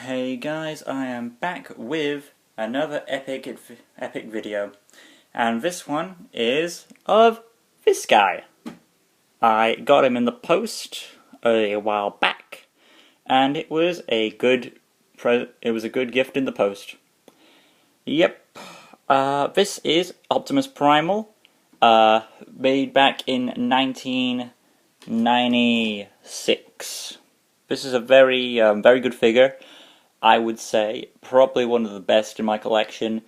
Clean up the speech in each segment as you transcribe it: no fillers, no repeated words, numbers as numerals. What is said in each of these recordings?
Hey guys, I am back with another epic video, and this one is of this guy. I got him in the post a while back, and it was a good gift in the post. Yep, this is Optimus Primal, made back in 1996. This is a very good figure. I would say probably one of the best in my collection.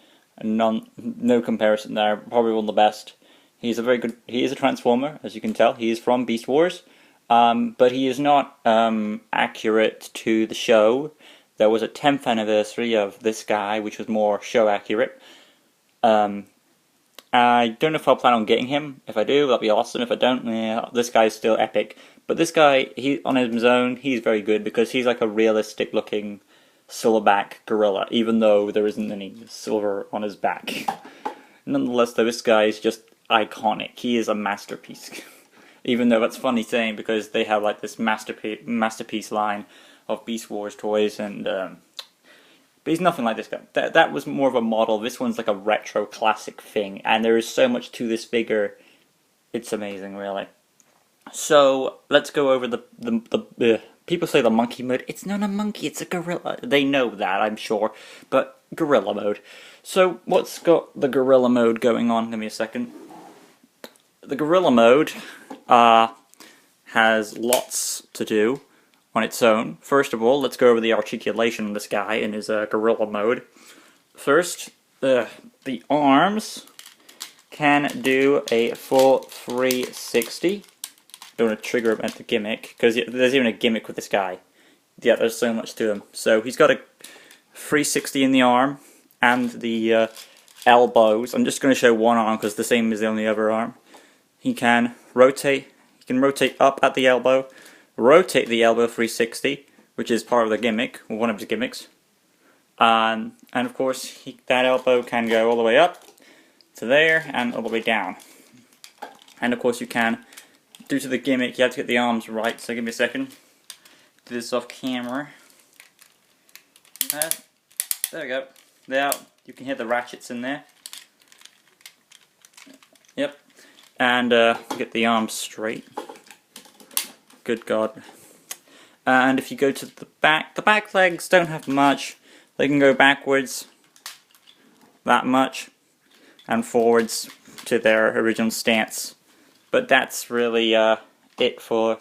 No comparison there. Probably one of the best. He is a Transformer, as you can tell. He is from Beast Wars, but he is not accurate to the show. There was a 10th anniversary of this guy, which was more show accurate. I don't know if I'll plan on getting him. If I do, that'll be awesome. If I don't, yeah, this guy's still epic. But this guy, he on his own, he's very good because he's like a realistic looking silverback gorilla, even though there isn't any silver on his back. Nonetheless, though, this guy is just iconic. He is a masterpiece. Even though that's funny saying because they have like this masterpiece line of Beast Wars toys, and but he's nothing like this guy. That was more of a model. This one's like a retro classic thing, and there is so much to this figure. It's amazing, really. So let's go over the people say the monkey mode. It's not a monkey, it's a gorilla. They know that, I'm sure, but gorilla mode. So what's got the gorilla mode going on? Give me a second. The gorilla mode has lots to do on its own. First of all, let's go over the articulation of this guy in his gorilla mode. First, the arms can do a full 360. Don't want to trigger him at the gimmick, because there's even a gimmick with this guy. Yeah, there's so much to him. So he's got a 360 in the arm, and the elbows. I'm just going to show one arm, because the same as the only other arm. He can rotate up at the elbow, rotate the elbow 360, which is part of the gimmick, or one of his gimmicks. And of course, that elbow can go all the way up to there, and all the way down. And of course you can, due to the gimmick, you have to get the arms right, so give me a second. Do this off camera. There we go. There, you can hear the ratchets in there. Yep. And get the arms straight. Good God. And if you go to the back legs don't have much. They can go backwards that much, and forwards to their original stance. But that's really it for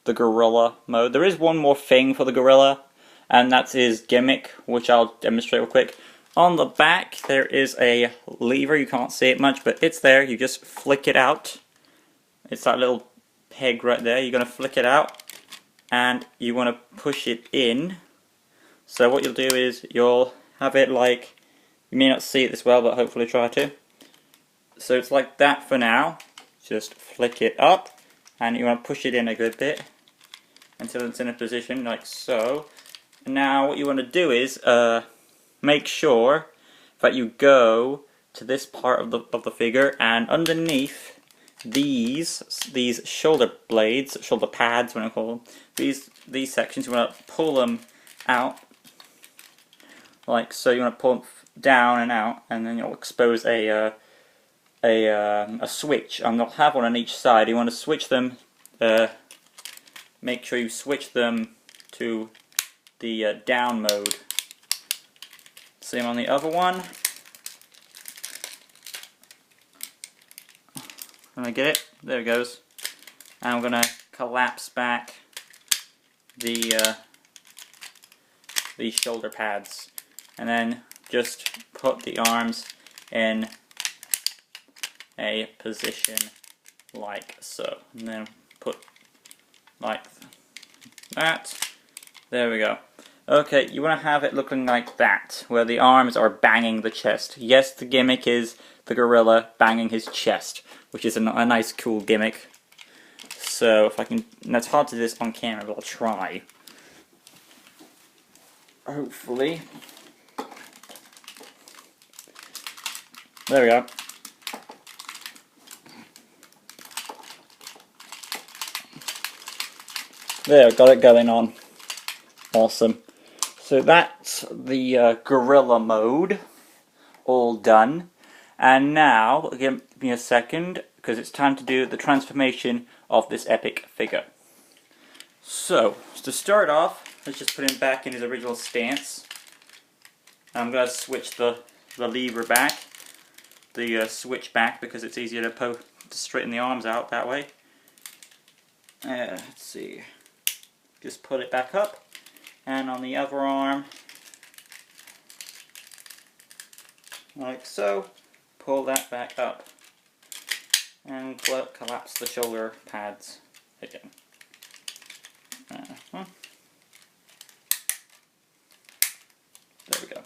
the gorilla mode. There is one more thing for the gorilla, and that's his gimmick, which I'll demonstrate real quick. On the back, there is a lever. You can't see it much, but it's there. You just flick it out. It's that little peg right there. You're going to flick it out, and you want to push it in. So what you'll do is you'll have it like, you may not see it this well, but hopefully try to. So it's like that for now. Just flick it up, and you want to push it in a good bit until it's in a position like so. And now what you want to do is make sure that you go to this part of the figure, and underneath these shoulder blades, shoulder pads, what I call them, these sections, you want to pull them out like so. You want to pull them down and out, and then you'll expose a switch, and they'll have one on each side. You want to switch them, make sure you switch them to the down mode. Same on the other one. Can I get it? There it goes. And I'm going to collapse back the these shoulder pads, and then just put the arms in a position like so, and then put like that. There we go. Okay, you want to have it looking like that, where the arms are banging the chest. Yes, the gimmick is the gorilla banging his chest, which is a nice, cool gimmick. So if I can, and it's hard to do this on camera, but I'll try. Hopefully. There we go. There, got it going on. Awesome. So that's the gorilla mode all done. And now, give me a second, because it's time to do the transformation of this epic figure. So, to start off, let's just put him back in his original stance. I'm going to switch the lever back, the switch back, because it's easier to straighten the arms out that way. Let's see, just put it back up, and on the other arm, like so, pull that back up, and collapse the shoulder pads again. There we go.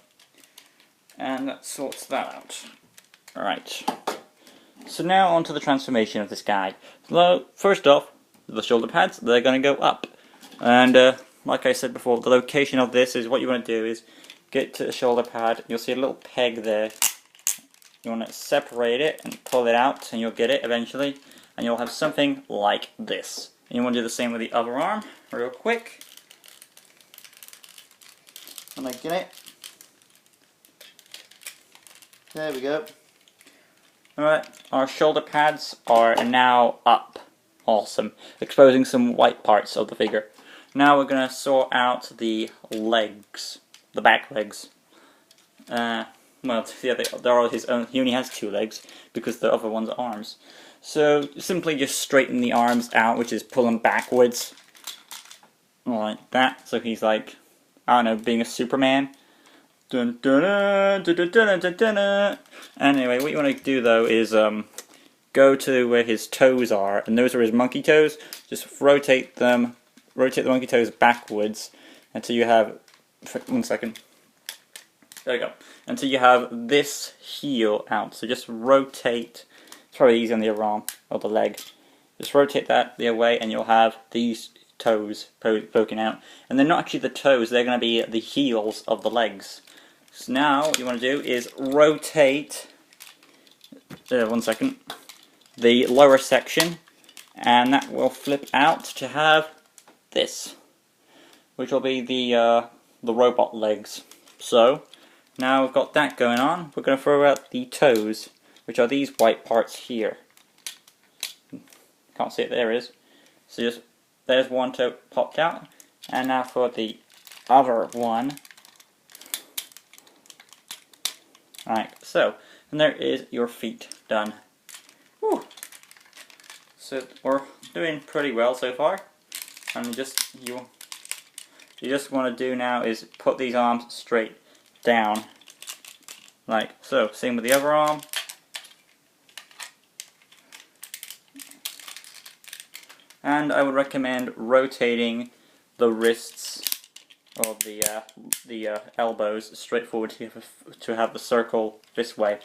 And that sorts that out. Alright. So now onto the transformation of this guy. So, first off, the shoulder pads, they're going to go up. And like I said before, the location of this is what you want to do is get to the shoulder pad. You'll see a little peg there. You want to separate it and pull it out, and you'll get it eventually. And you'll have something like this. And you want to do the same with the other arm, real quick. And I get it. There we go. Alright, our shoulder pads are now up. Awesome. Exposing some white parts of the figure. Now we're going to sort out the legs. The back legs. Well, yeah, they're all his own. He only has 2 legs because the other one's arms. So, simply just straighten the arms out, which is pull them backwards. Like that. So he's like, I don't know, being a Superman. Dun, dun, dun, dun, dun, dun, dun, dun, dun. Anyway, what you want to do though is go to where his toes are, and those are his monkey toes. Just rotate them, rotate the monkey toes backwards until you have, 1 second. There we go. Until you have this heel out. So just rotate. It's probably easy on the other arm or the leg. Just rotate that the other way, and you'll have these toes poking out. And they're not actually the toes, they're going to be the heels of the legs. So now what you want to do is rotate, 1 second, the lower section, and that will flip out to have this, which will be the robot legs. So now we've got that going on, we're going to throw out the toes, which are these white parts here. Can't see it, there it is. So just, there's one toe popped out, and now for the other one. Alright, so, and there is your feet done. Whew. So we're doing pretty well so far. And you just want to do now is put these arms straight down. Like so. Same with the other arm. And I would recommend rotating the wrists or the elbows straight forward to have the circle this way.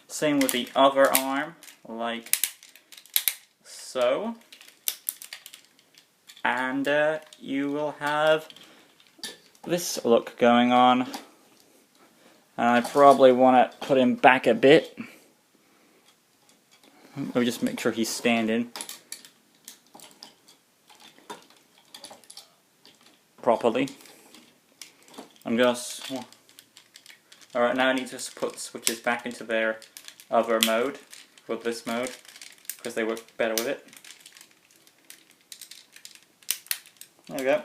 Same with the other arm, like so. And you will have this look going on. And I probably want to put him back a bit. Let me just make sure he's standing properly. I'm just... Alright, now I need to put the switches back into their other mode, for this mode, because they work better with it. There we go.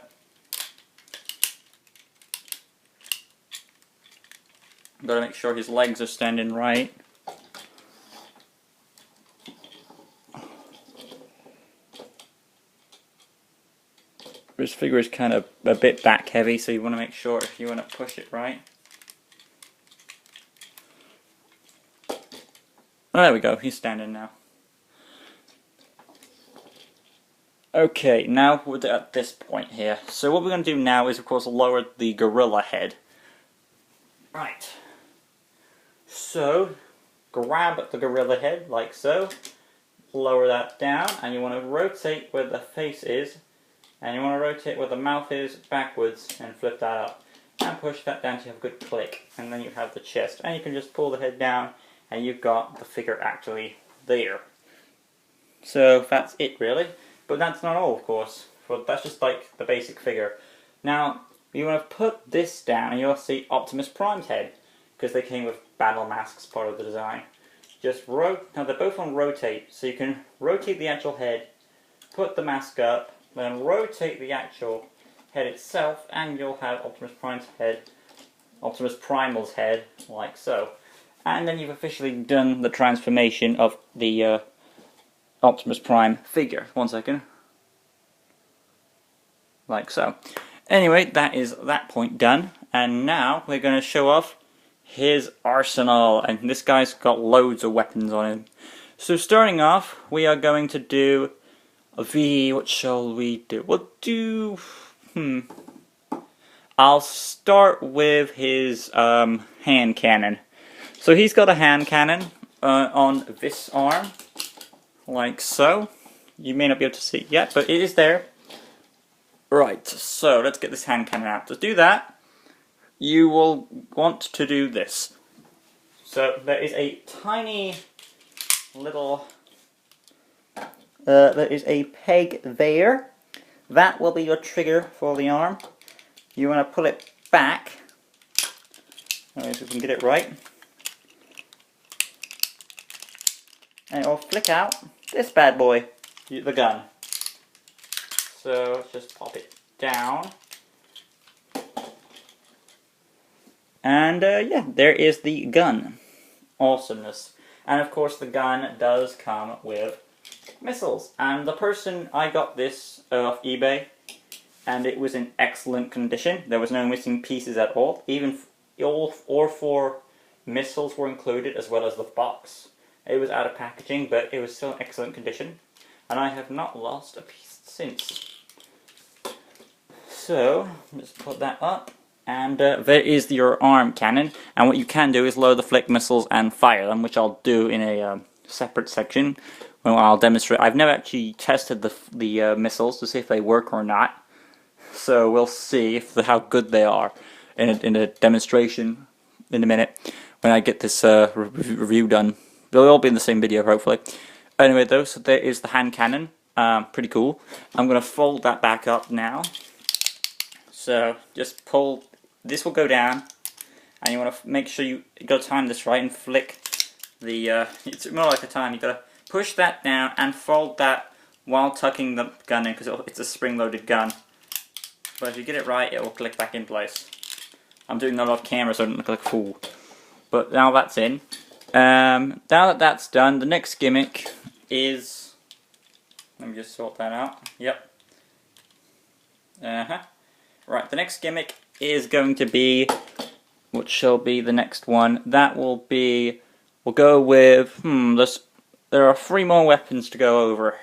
I've got to make sure his legs are standing right. This figure is kind of a bit back heavy, so you want to make sure if you want to push it right. Oh, there we go, he's standing now. Okay, now we're at this point here. So what we're going to do now is, of course, lower the gorilla head. Right. So, grab the gorilla head, like so. Lower that down, and you want to rotate where the face is. And you want to rotate where the mouth is backwards and flip that up. And push that down to have a good click. And then you have the chest. And you can just pull the head down and you've got the figure actually there. So that's it really. But that's not all, of course. That's just like the basic figure. Now, You want to put this down and you'll see Optimus Prime's head, because they came with battle masks part of the design. Just now they're both on rotate, so you can rotate the actual head, put the mask up, then rotate the actual head itself, and you'll have Optimus Prime's head, Optimus Primal's head, like so. And then you've officially done the transformation of the Optimus Prime figure. One second. Like so. Anyway, that is that point done, and now we're going to show off his arsenal, and this guy's got loads of weapons on him. So starting off, we are going to do what shall we do? We'll do, I'll start with his hand cannon. So he's got a hand cannon on this arm, like so. You may not be able to see it yet, but it is there. Right, so let's get this hand cannon out. To do that, you will want to do this. So there is a tiny little, there is a peg there. That will be your trigger for the arm. You want to pull it back. Alright, so we can get it right. And it will flick out this bad boy, the gun. So let's just pop it down. And yeah, there is the gun. Awesomeness. And of course the gun does come with missiles. And the person, I got this off eBay, and it was in excellent condition. There was no missing pieces at all. Even all 4 missiles were included, as well as the box. It was out of packaging, but it was still in excellent condition. And I have not lost a piece since. So, let's put that up. And there is your arm cannon, and what you can do is load the flick missiles and fire them, which I'll do in a separate section when I'll demonstrate. I've never actually tested the missiles to see if they work or not, so we'll see how good they are in a demonstration in a minute when I get this review done. They'll all be in the same video, hopefully. Anyway, though, so there is the hand cannon. Pretty cool. I'm going to fold that back up now. So just pull. This will go down, and you want to make sure you got to time this right and flick the. It's more like a time. You got to push that down and fold that while tucking the gun in, because it's a spring-loaded gun. But if you get it right, it will click back in place. I'm doing that off camera, so I don't look like a fool. But now that's in. Now that that's done, the next gimmick is. Let me just sort that out. Yep. Right, the next gimmick is going to be, what shall be the next one? That will be, we'll go with, there are 3 more weapons to go over.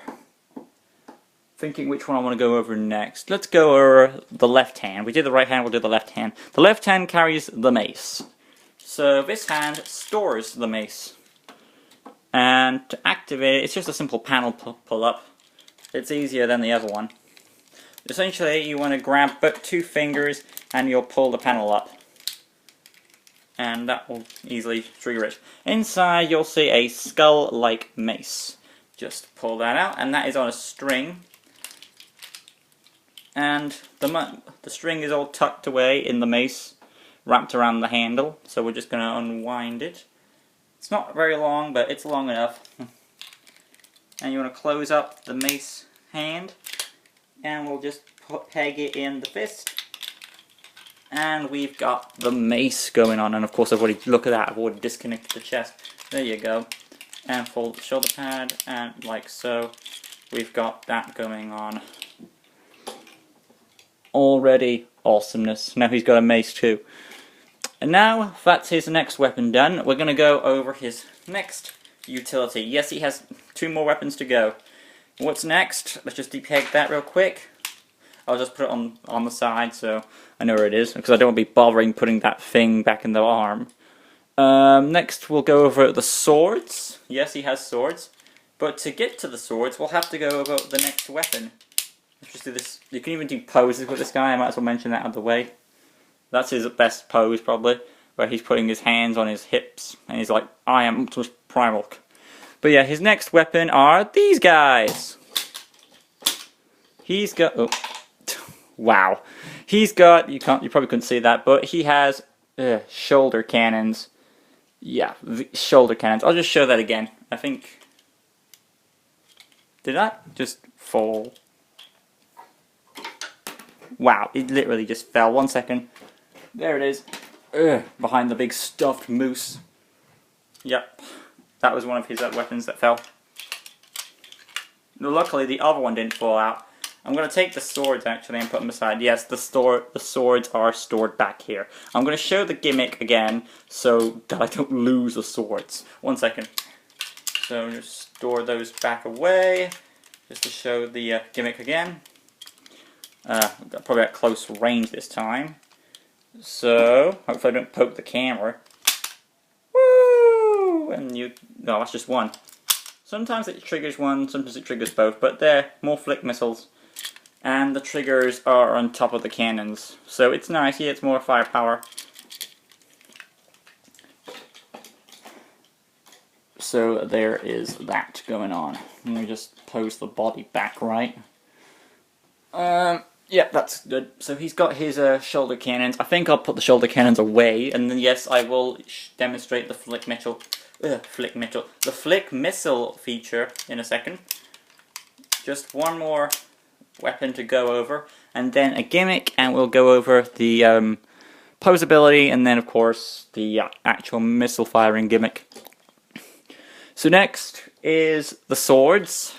Thinking which one I want to go over next. Let's go over the left hand. We did the right hand, we'll do the left hand. The left hand carries the mace. So this hand stores the mace. And to activate it, it's just a simple panel pull up. It's easier than the other one. Essentially, you want to grab 2 fingers and you'll pull the panel up. And that will easily trigger it. Inside, you'll see a skull-like mace. Just pull that out, and that is on a string. And the string is all tucked away in the mace, wrapped around the handle. So we're just going to unwind it. It's not very long, but it's long enough. And you want to close up the mace hand. And we'll just peg it in the fist. And we've got the mace going on. And of course, look at that, I've already disconnected the chest. There you go. And fold the shoulder pad, and like so. We've got that going on. Already awesomeness. Now he's got a mace too. And now that's his next weapon done, we're going to go over his next utility. Yes, he has 2 more weapons to go. What's next? Let's just depeg that real quick. I'll just put it on the side so I know where it is, because I don't want to be bothering putting that thing back in the arm. Next we'll go over the swords. Yes, he has swords. But to get to the swords, we'll have to go over the next weapon. Let's just do this. You can even do poses with this guy, I might as well mention that out of the way. That's his best pose, probably, where he's putting his hands on his hips, and he's like, I am Optimus Primal. But yeah, his next weapon are these guys. He's got... Oh. Wow. He's got, you probably couldn't see that, but he has shoulder cannons. Yeah, shoulder cannons. I'll just show that again. I think, did that just fall? Wow, it literally just fell. 1 second. There it is. Behind the big stuffed moose. Yep, that was one of his weapons that fell. Luckily, the other one didn't fall out. I'm going to take the swords actually and put them aside. Yes, the swords are stored back here. I'm going to show the gimmick again so that I don't lose the swords. 1 second. So just store those back away just to show the gimmick again. Probably at close range this time. So hopefully I don't poke the camera. Woo! And no, that's just one. Sometimes it triggers one, sometimes it triggers both, but they're more flick missiles. And the triggers are on top of the cannons. So it's nice, yeah, it's more firepower. So there is that going on. Let me just pose the body back right. Yeah, that's good. So he's got his shoulder cannons. I think I'll put the shoulder cannons away, and then yes, I will demonstrate the flick missile feature in a second. Just one more weapon to go over, and then a gimmick, and we'll go over the posability, and then of course the actual missile firing gimmick. So next is the swords.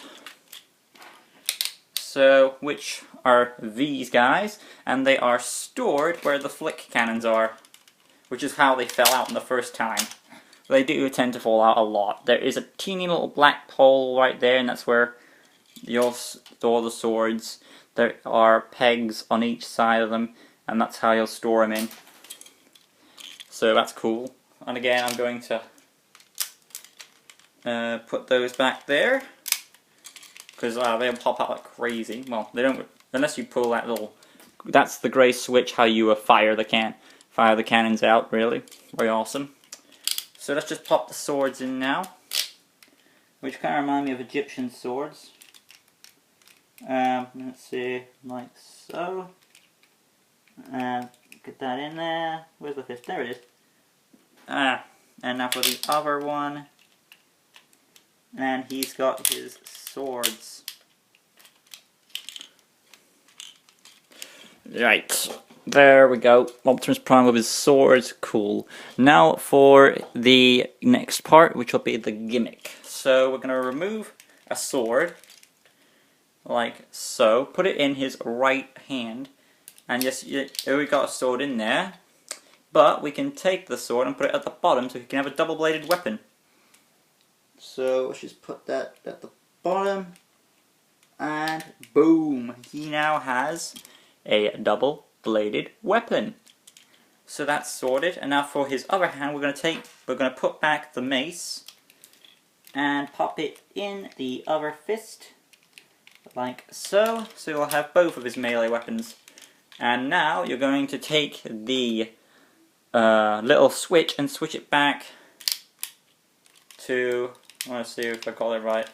So which are these guys, and they are stored where the flick cannons are, which is how they fell out in the first time. They do tend to fall out a lot. There is a teeny little black hole right there, and that's where you'll store the swords. There are pegs on each side of them, and that's how you'll store them in. So that's cool. And again, I'm going to put those back there, because they'll pop out like crazy. Well, they don't, unless you pull that little. That's the grey switch. How you fire the cannons out. Really, very awesome. So let's just pop the swords in now, which kind of remind me of Egyptian swords. Let's see, like so. Get that in there. Where's the fifth? There it is. And now for the other one. And he's got his swords. Right, there we go. Optimus Prime with his swords, cool. Now for the next part, which will be the gimmick. So we're going to remove a sword, like so, put it in his right hand, and yes, we got a sword in there, but we can take the sword and put it at the bottom so he can have a double-bladed weapon. So let's just put that at the bottom, and boom, he now has a double-bladed weapon. So that's sorted, and now for his other hand, we're going to put back the mace and pop it in the other fist, like so. So you'll have both of his melee weapons. And now you're going to take the little switch and switch it back to. I want to see if I got it right.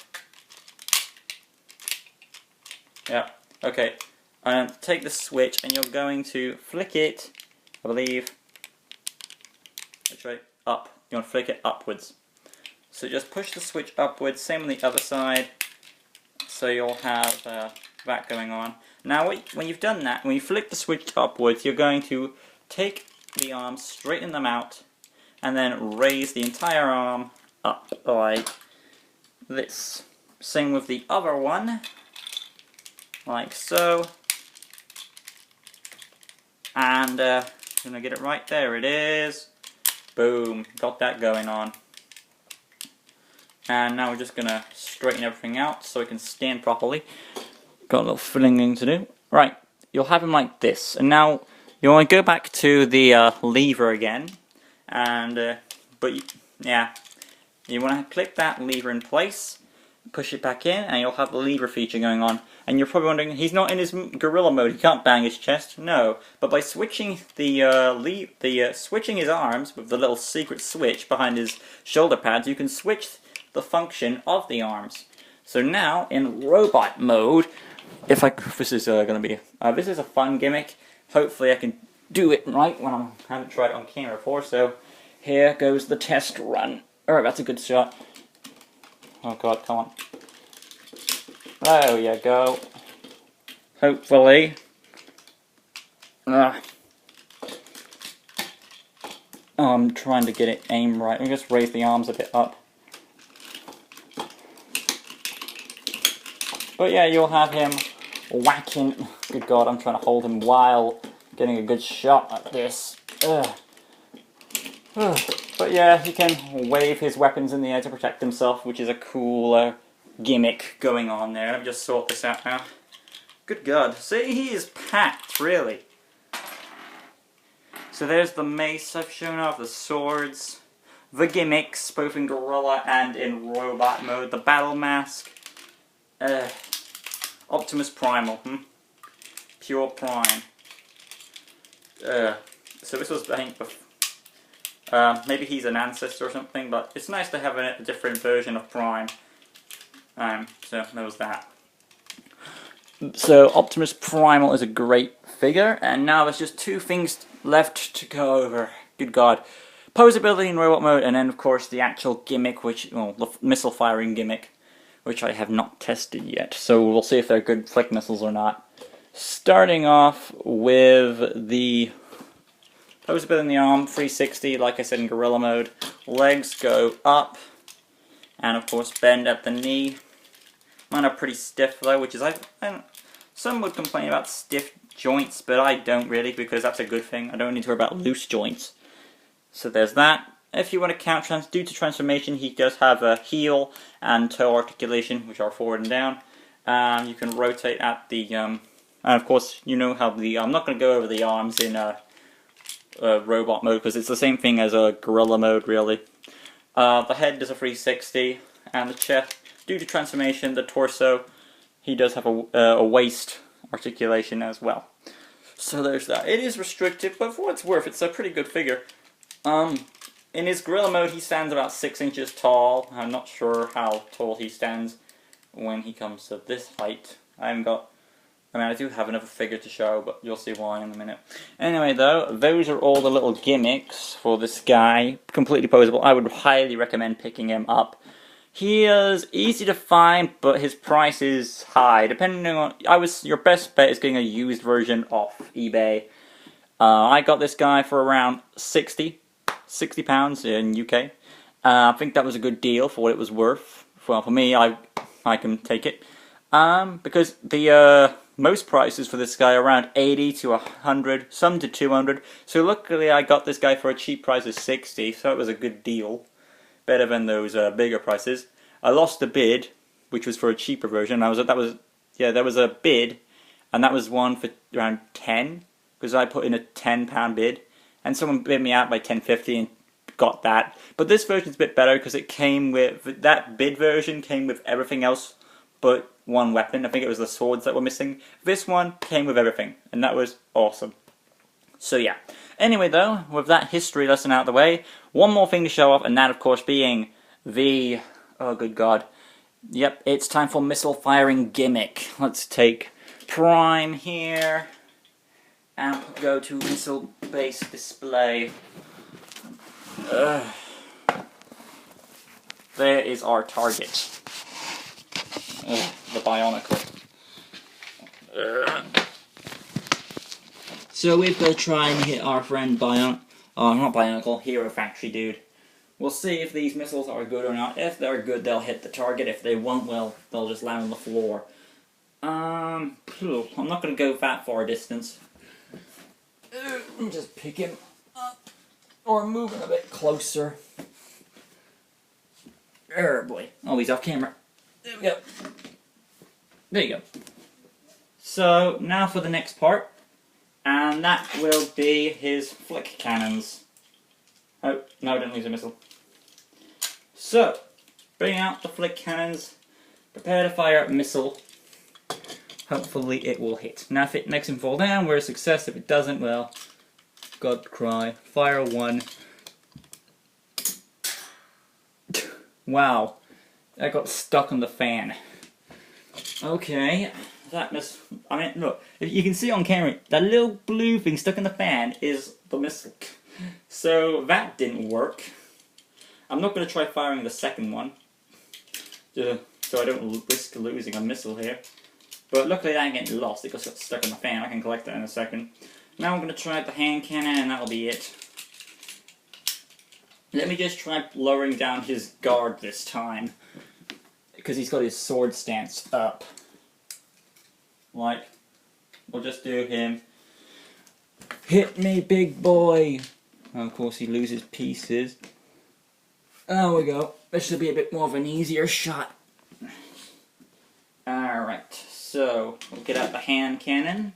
Yeah. Okay. Take the switch and you're going to flick it, I believe, which way? Up. You want to flick it upwards. So just push the switch upwards, same on the other side, so you'll have that going on. Now when you've done that, when you flick the switch upwards, you're going to take the arms, straighten them out, and then raise the entire arm up like this. Same with the other one, like so. And I'm going to get it right there, it is. Boom, got that going on. And now we're just going to straighten everything out so it can stand properly. Got a little flinging to do. Right, you'll have him like this. And now you want to go back to the lever again. And, yeah, you want to click that lever in place, push it back in, and you'll have the lever feature going on. And you're probably wondering, he's not in his gorilla mode, he can't bang his chest. No, but by switching switching his arms with the little secret switch behind his shoulder pads, you can switch the function of the arms. So now in robot mode, this is gonna be this is a fun gimmick. Hopefully I can do it right when I haven't tried it on camera before. So here goes the test run. Alright, that's a good shot. Oh god, come on. There you go. Hopefully. Oh, I'm trying to get it aimed right. Let me just raise the arms a bit up. But yeah, you'll have him whacking. Good god, I'm trying to hold him while getting a good shot at this. But yeah, he can wave his weapons in the air to protect himself, which is a cool gimmick going on there. Let me just sort this out now. Good god. See, he is packed, really. So there's the mace I've shown off, the swords, the gimmicks, both in Gorilla and in Robot mode, the battle mask, Optimus Primal, Pure Prime. So this was, I think, maybe he's an ancestor or something, but it's nice to have a different version of Prime. So there was that. So Optimus Primal is a great figure, and now there's just two things left to go over. Good god. Posability in robot mode, and then of course the actual gimmick, the missile firing gimmick, which I have not tested yet. So we'll see if they're good flick missiles or not. Starting off with the posability in the arm, 360, like I said in Gorilla mode. Legs go up, and of course bend at the knee. Mine are pretty stiff though, which is, some would complain about stiff joints, but I don't really, because that's a good thing. I don't need to worry about loose joints. So there's that. If you want to count due to transformation, he does have a heel and toe articulation, which are forward and down. You can rotate at the, and of course, you know how I'm not going to go over the arms in robot mode, because it's the same thing as a Gorilla mode, really. The head does a 360, and the chest, due to transformation, the torso, he does have a waist articulation as well. So there's that. It is restrictive, but for what it's worth, it's a pretty good figure. In his Gorilla mode, he stands about 6 inches tall. I'm not sure how tall he stands when he comes to this height. I do have another figure to show, but you'll see why in a minute. Anyway, though, those are all the little gimmicks for this guy. Completely posable. I would highly recommend picking him up. He is easy to find, but his price is high. Depending on, your best bet is getting a used version off eBay. I got this guy for around £60 in UK. I think that was a good deal for what it was worth. Well, for me, I can take it. Because the most prices for this guy are around 80 to 100, some to 200. So luckily, I got this guy for a cheap price of 60, so it was a good deal. Better than those bigger prices. I lost a bid, which was for a cheaper version. There was a bid, and that was one for around 10, because I put in a £10 bid, and someone bid me out by $10.50 and got that. But this version's a bit better because it came with that bid version came with everything else but one weapon. I think it was the swords that were missing. This one came with everything, and that was awesome. So yeah. Anyway though, with that history lesson out of the way, one more thing to show off, and that of course being the, oh good god, yep, it's time for missile firing gimmick. Let's take Prime here, and go to missile base display. There is our target. The Bionicle. So we've got to try and hit our friend not Bionicle, Hero Factory dude. We'll see if these missiles are good or not. If they're good, they'll hit the target. If they won't, well, they'll just land on the floor. I'm not going to go that far distance. Just pick him up, or move him a bit closer. Oh boy. Oh, he's off camera. There we go. There you go. So, now for the next part. And that will be his flick cannons. Oh, no, I didn't lose a missile. So, bring out the flick cannons. Prepare to fire a missile. Hopefully it will hit. Now if it makes him fall down, we're a success. If it doesn't, well, God cry. Fire one. Wow. I got stuck on the fan. Okay. that I mean, look, if you can see on camera, that little blue thing stuck in the fan is the missile. So that didn't work. I'm not going to try firing the second one, so I don't risk losing a missile here. But luckily that ain't getting lost, it just got stuck in the fan. I can collect that in a second. Now I'm going to try the hand cannon, and that'll be it. Let me just try lowering down his guard this time, because he's got his sword stance up. Like, we'll just do him. Hit me, big boy! And of course he loses pieces. There we go. This should be a bit more of an easier shot. Alright, so we'll get out the hand cannon.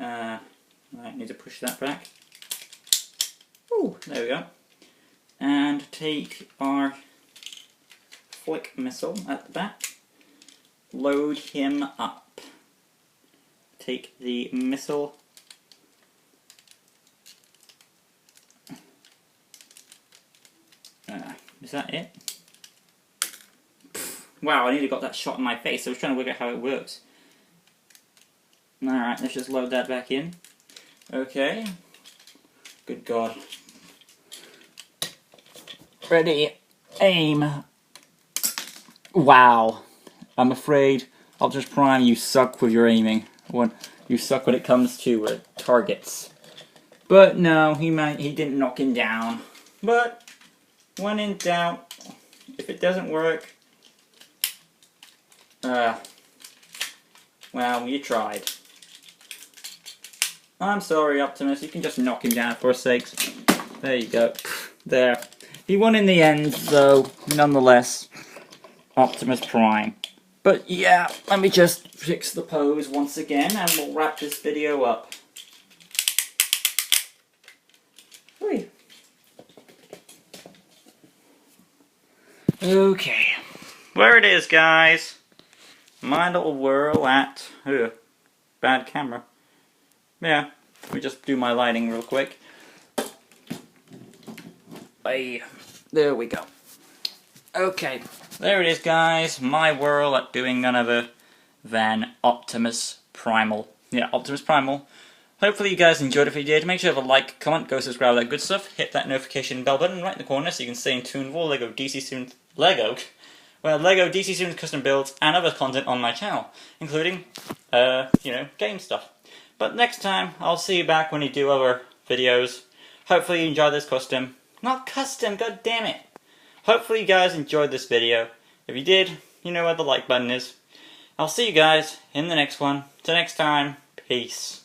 I need to push that back. Ooh, there we go. And take our flick missile at the back. Load him up. Take the missile. Is that it? Wow, I nearly got that shot in my face. I was trying to work out how it works. Alright, let's just load that back in. Okay. Good God. Ready. Aim. Wow. I'm afraid Optimus Prime, you suck with your aiming. You suck when it comes to targets. But no, he didn't knock him down. But when in doubt, if it doesn't work, well, you tried. I'm sorry, Optimus, you can just knock him down for sakes. There you go. There. He won in the end, though, nonetheless. Optimus Prime. But yeah, let me just fix the pose once again, and we'll wrap this video up. Whee. Okay. There it is, guys. My little whirl at... Ugh, bad camera. Yeah, let me just do my lighting real quick. Hey, there we go. Okay, there it is, guys. My whirl at doing none other than Optimus Primal. Yeah, Optimus Primal. Hopefully you guys enjoyed it. If you did, make sure to like, comment, go subscribe, all that good stuff. Hit that notification bell button right in the corner so you can stay in tune with all Lego DC Soon custom builds and other content on my channel, including, game stuff. But next time, I'll see you back when you do other videos. Hopefully you enjoyed this custom. Not custom, god damn it! Hopefully you guys enjoyed this video. If you did, you know where the like button is. I'll see you guys in the next one. Till next time, peace.